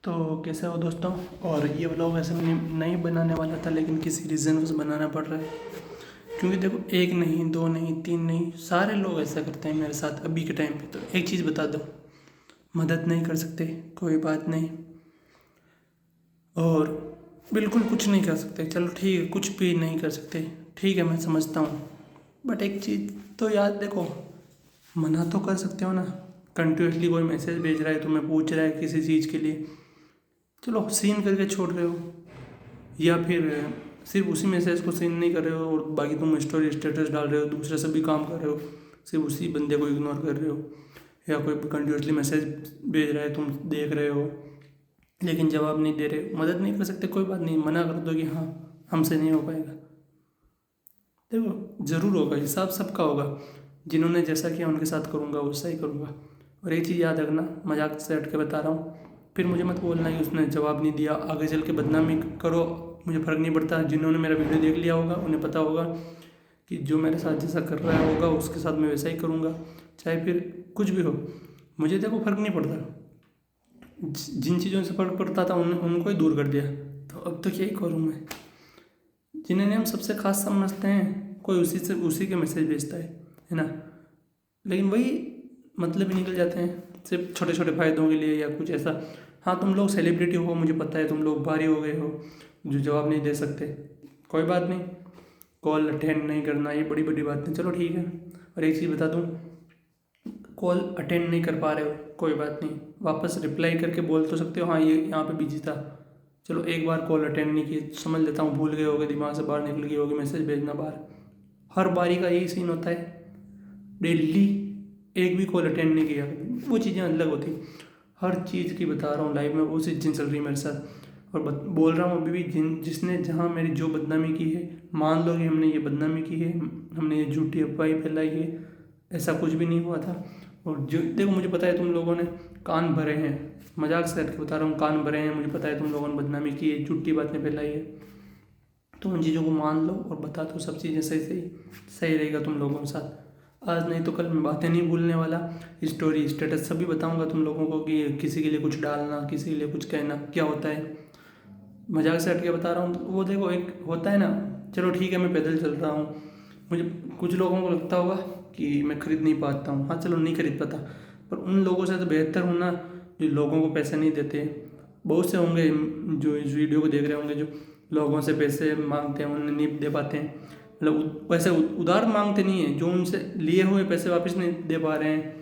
तो कैसे हो दोस्तों। और ये व्लॉग ऐसे मैं नहीं बनाने वाला था, लेकिन किसी रीज़न से बनाना पड़ रहा है। क्योंकि देखो, एक नहीं, दो नहीं, तीन नहीं, सारे लोग ऐसा करते हैं मेरे साथ अभी के टाइम पे। तो एक चीज़ बता दो, मदद नहीं कर सकते कोई बात नहीं, और बिल्कुल कुछ नहीं कर सकते, चलो ठीक है, कुछ भी नहीं कर सकते, ठीक है, मैं समझता हूँ। बट एक चीज़ तो याद देखो, मना तो कर सकते हो ना। कंटिन्यूसली कोई मैसेज भेज रहा है, तुम्हें पूछ रहा है किसी चीज़ के लिए, चलो सीन करके छोड़ रहे हो, या फिर सिर्फ उसी मैसेज को सीन नहीं कर रहे हो और बाकी तुम स्टोरी स्टेटस डाल रहे हो, दूसरे सभी काम कर रहे हो, सिर्फ उसी बंदे को इग्नोर कर रहे हो। या कोई कंटिन्यूसली मैसेज भेज रहा है, तुम देख रहे हो लेकिन जवाब नहीं दे रहे हो। मदद नहीं कर सकते कोई बात नहीं, मना कर दो कि हाँ हमसे नहीं हो पाएगा। देखो, ज़रूर होगा, हिसाब सबका होगा। जिन्होंने जैसा किया उनके साथ करूँगा, वैसा ही करूँगा। और एक चीज़ याद रखना, मजाक से हट के बता रहा हूँ, फिर मुझे मत बोलना कि उसने जवाब नहीं दिया, आगे चल के बदनामी करो, मुझे फ़र्क नहीं पड़ता। जिन्होंने मेरा वीडियो देख लिया होगा उन्हें पता होगा कि जो मेरे साथ जैसा कर रहा होगा उसके साथ मैं वैसा ही करूँगा, चाहे फिर कुछ भी हो। मुझे देखो फ़र्क नहीं पड़ता, जिन चीज़ों से फ़र्क पड़ता था उनको ही दूर कर दिया, तो अब तो क्या ही करूँ मैं। जिन्हें हम सबसे खास समझते हैं, कोई उसी के मैसेज भेजता है ना। लेकिन वही मतलब ही निकल जाते हैं सिर्फ छोटे छोटे फ़ायदों के लिए या कुछ ऐसा। हाँ, तुम लोग सेलिब्रिटी हो, मुझे पता है, तुम लोग भारी हो गए हो जो जवाब नहीं दे सकते, कोई बात नहीं। कॉल अटेंड नहीं करना ये बड़ी बड़ी बात नहीं, चलो ठीक है। और एक चीज़ बता दूँ, कॉल अटेंड नहीं कर पा रहे हो कोई बात नहीं, वापस रिप्लाई करके बोल तो सकते हो हाँ ये यहाँ पे बिजी था। चलो एक बार कॉल अटेंड नहीं की, समझ लेता हूँ भूल गए होगे, दिमाग से बाहर निकल गई होगी, मैसेज भेजना बाहर। हर बारी का यही सीन होता है, डेली एक भी कॉल अटेंड नहीं किया, वो चीज़ें अलग होती। हर चीज़ की बता रहा हूँ, लाइफ में वो चीज़ चल रही है मेरे साथ। और बोल रहा हूँ अभी भी, जिसने जहाँ मेरी जो बदनामी की है, मान लो कि हमने ये बदनामी की है, हमने ये झूठी अफवाही फैलाई है, ऐसा कुछ भी नहीं हुआ था। और जो देखो, मुझे पता है तुम लोगों ने कान भरे हैं, मजाक से करके बता रहा हूँ, कान भरे हैं, मुझे पता है तुम लोगों ने बदनामी की है, झूठी बातें फैलाई है। तो उन चीज़ों को मान लो और बता दो, सब चीज़ें सही रहेगा तुम लोगों के साथ। आज नहीं तो कल मैं बातें नहीं भूलने वाला, स्टोरी स्टेटस सभी बताऊंगा तुम लोगों को कि किसी के लिए कुछ डालना, किसी के लिए कुछ कहना क्या होता है। मजाक से हट के बता रहा हूँ, वो देखो एक होता है ना, चलो ठीक है मैं पैदल चल रहा हूँ, मुझे कुछ लोगों को लगता होगा कि मैं खरीद नहीं पाता हूँ, हाँ चलो नहीं खरीद पाता, पर उन लोगों से तो बेहतर हूँ ना जो लोगों को पैसे नहीं देते। बहुत से होंगे जो इस वीडियो को देख रहे होंगे जो लोगों से पैसे मांगते हैं, उन्हें नहीं दे पाते हैं, मतलब वैसे उधार मांगते नहीं है, जो उनसे लिए हुए पैसे वापस नहीं दे पा रहे हैं।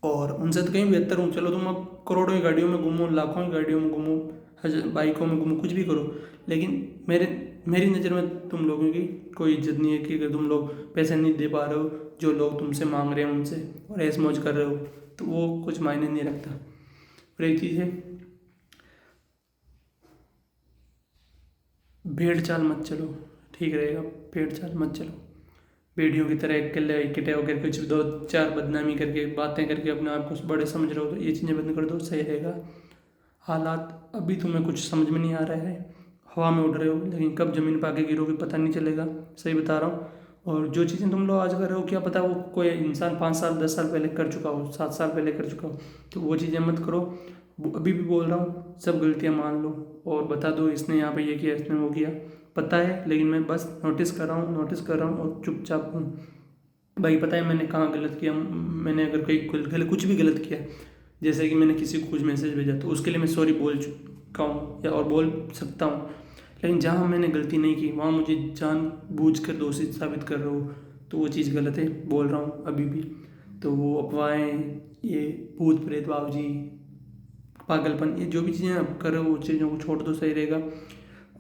और उनसे तो कहीं बेहतर हूँ, चलो तुम अब करोड़ों की गाड़ियों में घूमो, लाखों की गाड़ियों में घूमो, बाइकों में घूमो, कुछ भी करो, लेकिन मेरी नज़र में तुम लोगों की कोई इज्जत नहीं है कि अगर तुम लोग पैसे नहीं दे पा रहे हो जो लोग तुमसे मांग रहे हैं उनसे, और ऐश मौज कर रहे हो, तो वो कुछ मायने नहीं रखता। और एक चीज़ है, भेड़ चाल मत चलो, ठीक रहेगा, भेड़ चाल मत चलो। भेड़ियों की तरह इकट्ठे होकर कुछ दो चार बदनामी करके बातें करके अपने आप को बड़े समझ रहे हो, तो ये चीज़ें बंद कर दो, सही रहेगा। हालात अभी तुम्हें कुछ समझ में नहीं आ रहा है, हवा में उड़ रहे हो, लेकिन कब ज़मीन पर आके गिरोगे पता नहीं चलेगा, सही बता रहा हूँ। और जो चीज़ें तुम लोग आज कर रहे हो, क्या पता वो कोई इंसान 5 साल 10 साल पहले कर चुका हो, 7 साल पहले कर चुका हो, तो वो चीज़ें मत करो। अभी भी बोल रहा हूँ, सब गलतियाँ मान लो और बता दो इसने यहाँ पे ये किया, इसने वो किया, पता है, लेकिन मैं बस नोटिस कर रहा हूँ और चुपचाप हूँ। भाई पता है मैंने कहाँ गलत किया, मैंने अगर कहीं कुछ भी गलत किया, जैसे कि मैंने किसी को कुछ मैसेज भेजा तो उसके लिए मैं सॉरी बोल चुका हूँ या और बोल सकता हूँ, लेकिन जहाँ मैंने गलती नहीं की वहाँ मुझे जानबूझकर दोषी साबित कर रहे हो, तो वो चीज़ गलत है, बोल रहा हूँ अभी भी। तो वो अफवाहें, ये भूत प्रेत बाबूजी, पागलपन, ये जो भी चीज़ें आप कर रहे हो, वो चीज़ों को छोड़ दो, सही रहेगा।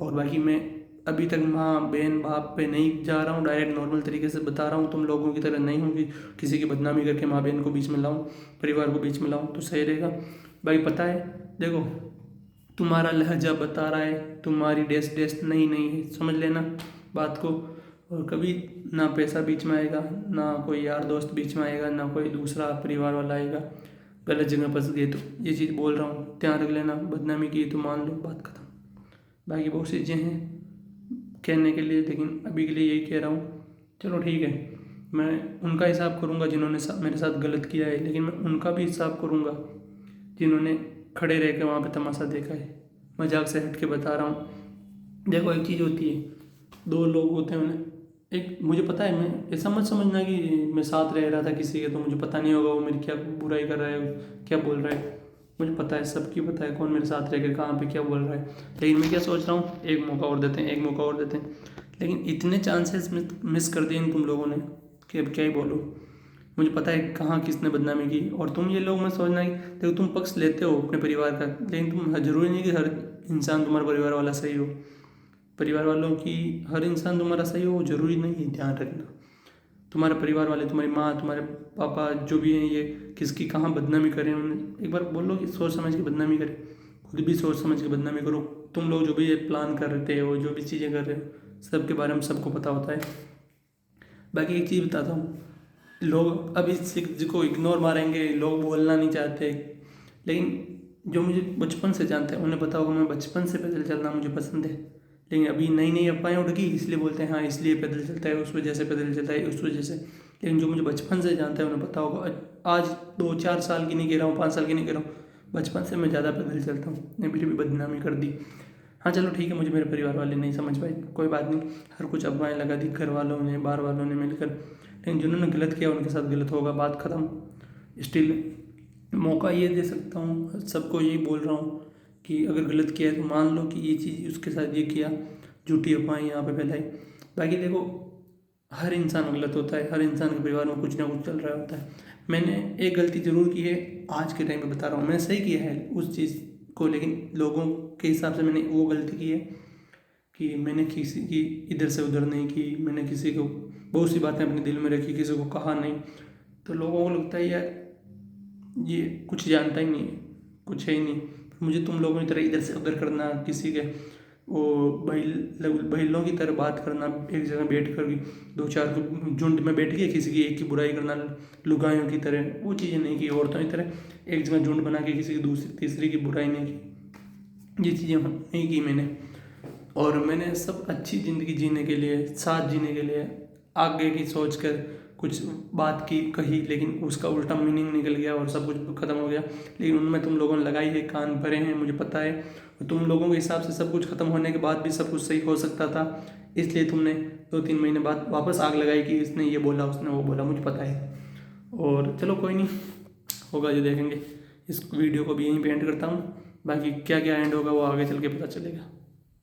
और बाकी मैं अभी तक माँ बहन बाप पे नहीं जा रहा हूँ, डायरेक्ट नॉर्मल तरीके से बता रहा हूँ, तुम लोगों की तरह नहीं हूँ कि किसी की बदनामी करके माँ बहन को बीच में लाऊं, परिवार को बीच में लाऊं, तो सही रहेगा। भाई पता है देखो, तुम्हारा लहजा बता रहा है, तुम्हारी डेस्ट नहीं है, समझ लेना बात को। और कभी ना पैसा बीच में आएगा, ना कोई यार दोस्त बीच में आएगा, ना कोई दूसरा परिवार वाला आएगा। गलत जगह फंस गए तो ये चीज़ बोल रहा हूँ, ध्यान रख लेना। बदनामी की तो मान लो, बात खत्म। बाकी बहुत सी चीज़ें हैं कहने के लिए, लेकिन अभी के लिए यही कह रहा हूँ। चलो ठीक है, मैं उनका हिसाब करूँगा जिन्होंने मेरे साथ गलत किया है, लेकिन मैं उनका भी हिसाब करूँगा जिन्होंने खड़े रह के वहाँ पे तमाशा देखा है। मजाक से हट के बता रहा हूँ। देखो एक चीज़ होती है, दो लोग होते हैं उन्हें, एक मुझे पता है, मैं ऐसा मत समझना कि मैं साथ रह रहा था किसी के तो मुझे पता नहीं होगा वो मेरी क्या बुराई कर रहा है, क्या बोल रहा है। मुझे पता है, सबकी पता है कौन मेरे साथ रह के कहाँ पे क्या बोल रहा है। लेकिन मैं क्या सोच रहा हूँ, एक मौका और देते हैं, एक मौका और देते हैं। लेकिन इतने चांसेस मिस कर दिए इन तुम लोगों ने कि अब क्या ही बोलो। मुझे पता है कहाँ किसने बदनामी की। और तुम ये लोग मत सोचना कि देखो तुम पक्ष लेते हो अपने परिवार का, लेकिन तुम जरूरी नहीं कि हर इंसान तुम्हारा परिवार वाला सही हो। परिवार वालों की, हर इंसान तुम्हारा सही हो जरूरी नहीं है, ध्यान रखना। तुम्हारे परिवार वाले, तुम्हारी माँ, तुम्हारे पापा जो भी हैं, ये किसकी कहाँ बदनामी करें, उन्हें एक बार बोलो कि सोच समझ के बदनामी करें। खुद भी सोच समझ के बदनामी करो। तुम लोग जो भी ये प्लान कर रहे हो, जो भी चीज़ें कर रहे हो, सब के बारे में सबको पता होता है। बाकी एक चीज़ बताता हूँ, लोग अब इस चीज़ को इग्नोर मारेंगे, लोग बोलना नहीं चाहते, लेकिन जो मुझे बचपन से जानते हैं उन्हें पता होगा मैं बचपन से पैदल चलना मुझे पसंद है। लेकिन अभी नई नई अफवाहें उठ गई इसलिए बोलते हैं हाँ इसलिए पैदल चलता है, उस वजह से पैदल चलता है, उस वजह से। लेकिन जो मुझे बचपन से जानता है उन्हें पता होगा, आज 2-4 साल की नहीं कह रहा हूँ, 5 साल की नहीं कह रहा हूँ, बचपन से मैं ज़्यादा पैदल चलता हूँ। ने मेरी भी बदनामी कर दी। हाँ चलो ठीक है, मुझे मेरे परिवार वाले नहीं समझ पाए, कोई बात नहीं। हर कुछ अफवाहें लगा दी घर वालों ने, बाहर वालों ने मिलकर। लेकिन जिन्होंने गलत किया उनके साथ गलत होगा, बात ख़त्म। स्टिल मौका ये दे सकता हूँ, सबको यही बोल रहा हूँ कि अगर गलत किया है तो मान लो कि ये चीज़ उसके साथ ये किया, झूठी अफवाहें यहाँ पे फैलाई। बाकी देखो हर इंसान गलत होता है, हर इंसान के परिवार में कुछ ना कुछ चल रहा होता है। मैंने एक गलती ज़रूर की है, आज के टाइम पे बता रहा हूँ, मैंने सही किया है उस चीज़ को, लेकिन लोगों के हिसाब से मैंने वो गलती की है कि मैंने किसी की इधर से उधर नहीं की। मैंने किसी को बहुत सी बातें अपने दिल में रखी, किसी को कहा नहीं। तो लोगों को लगता है यार ये कुछ जानता ही नहीं है, कुछ है ही नहीं। मुझे तुम लोगों की तरह इधर से उधर करना, किसी के वो बहिलों की तरह बात करना, एक जगह बैठ कर 2-4 झुंड में बैठ के किसी की एक की बुराई करना, लुगाइयों की तरह, वो चीज़ें नहीं की। औरतों की तरह एक जगह झुंड बना के किसी की दूसरी तीसरी की बुराई नहीं की, ये चीज़ें नहीं की मैंने। और मैंने सब अच्छी ज़िंदगी जीने के लिए, साथ जीने के लिए आगे की सोच कर कुछ बात की कही, लेकिन उसका उल्टा मीनिंग निकल गया और सब कुछ खत्म हो गया। लेकिन उनमें तुम लोगों ने लगाई है, कान भरे हैं, मुझे पता है। और तुम लोगों के हिसाब से सब कुछ खत्म होने के बाद भी सब कुछ सही हो सकता था, इसलिए तुमने 2-3 महीने बाद वापस आग लगाई कि इसने ये बोला, उसने वो बोला, मुझे पता है। और चलो कोई नहीं, होगा जो देखेंगे। इस वीडियो को भी यहीं पे एंड करता हूँ, बाकी क्या क्या एंड होगा वो आगे चल के पता चलेगा।